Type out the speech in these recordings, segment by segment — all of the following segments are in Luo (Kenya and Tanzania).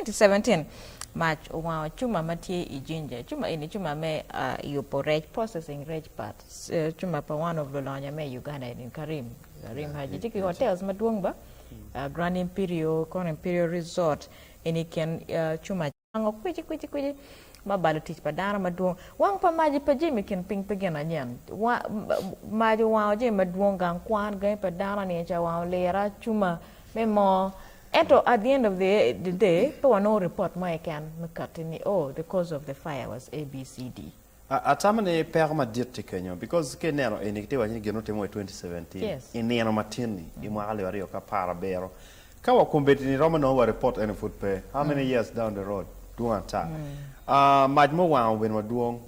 2017 March wow chuma matie ijinja chuma ini chuma me yupo reg processing reg part chuma pa one of the lanya me Uganda in Karim Haji tiki hotels maduong ba Grand Imperial Resort ini ken chuma ngo kwiji mabalo tich padara maduong wang pa maji pa jimi ken ping pegena nyan maji wow je maduong gang kwan gai padara ni cha wow lera chuma me mo eto at the end of the day po no report my can mekatini the cause of the fire was ABCD atamane perma dirti Kenya because kenero enikte wanyini genote mo 2017 yes. Ineno matini imwale wario ka para bero kawa kumbetini romano wa report any food pay how many years down the road duanta majmo wa when maduong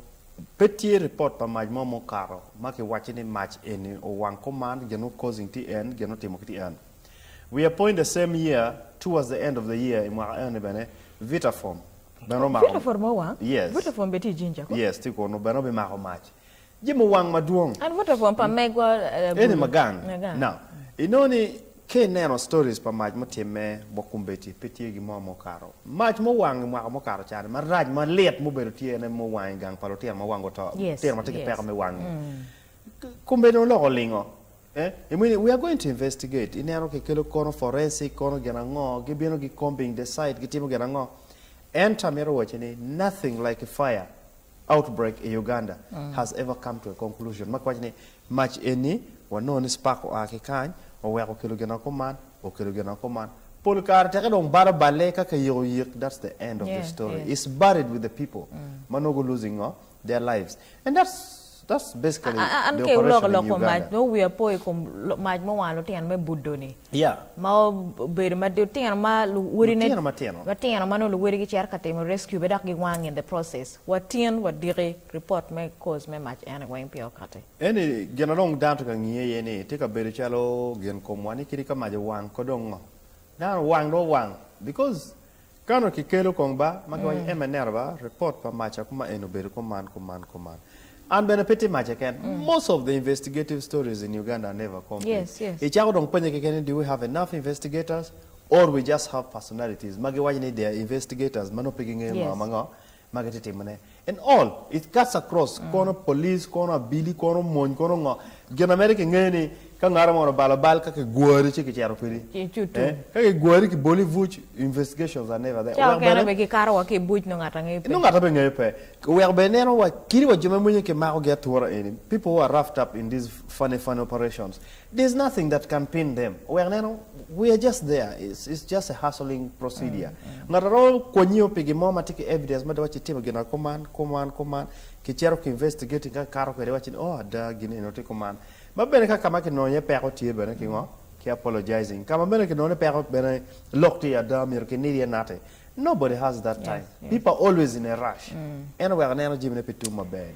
petit report pa majmo mo karo make wachini match any o wan command geno causing TN geno timo TN. We appoint the same year towards the end of the year in Bene Vitaform. Vitaform wang? Yes. Vitaform beti jinja ko? Yes, tiko no beno be mako match. Jimo wang maduong. And Vitaform pa megwa ene magang. Now, inoni ke neno stories pa match mo teme bokumbeti peti gi mo karo. Match mo wang mo karo chane ma raj ma let mo beru tie ne mo wang gang palotia ma wango to. Tier ma tike peka me wang. Kumbe no lo lingo. I mean, we are going to investigate. In Aero Kelo Kono forensic, Kono Ganango, Gibino Gicombing, the site, Gitimo Ganango, and Tamero watching nothing like a fire outbreak in Uganda has ever come to a conclusion. Makwajini, much any, or no spark or Akikan, or where Okilugana command, or Kilugana command. Polkar Teradon Bara Baleka Kayo, that's the end of the story. Yeah. It's buried with the people. Manogo losing their lives. And that's basically the operation in Uganda. No, we are poor. Much more lo tian me budoni. Yeah. Mao ber ma do tian ma lu wuri ne. Tian ma no lu wuri ki cher kate me rescue be dak gi wang in the process. What tian what dire report me cause me much and going pio kate. Any generong down to ngiye yene take a ber chalo gen komwani kiri ka maje wang kodong. Na wang do wang because kano ki kelo kongba magwa emenerba report pa macha kuma eno ber command. And benefit much again. Most of the investigative stories in Uganda are never complete. Yes. Do we have enough investigators, or we just have personalities? Magiwajini they are investigators, manopiging and all it cuts across. Kono police, kono bili, kono mon, kono ngo. Gen American ngeni kangara mo balabal kake guari chiki charo pili. Kake guari ki Bollywood investigations are never there. Chao kena beki karo waki buj no ngata ngepe. No ngata ngepe. We are beneno wa kiri wa jume mwenye ke mako get to any. People who are roughed up in these funny operations. There's nothing that can pin them. We are just there. It's just a hustling procedure. Ngararo konyo pigi mama tiki evidence mada wachi tiba gina command. Kichero ki investigating ka karo kere wachi da gina inote command. Mabene ka kama ki nonye peko tiye bene ki ngo ki apologizing. Kama bene ki nonye peko bene lokti ya da mir ki niri nate. Nobody has that time. People are always in a rush. Anyway, I never jimne pitu mabene.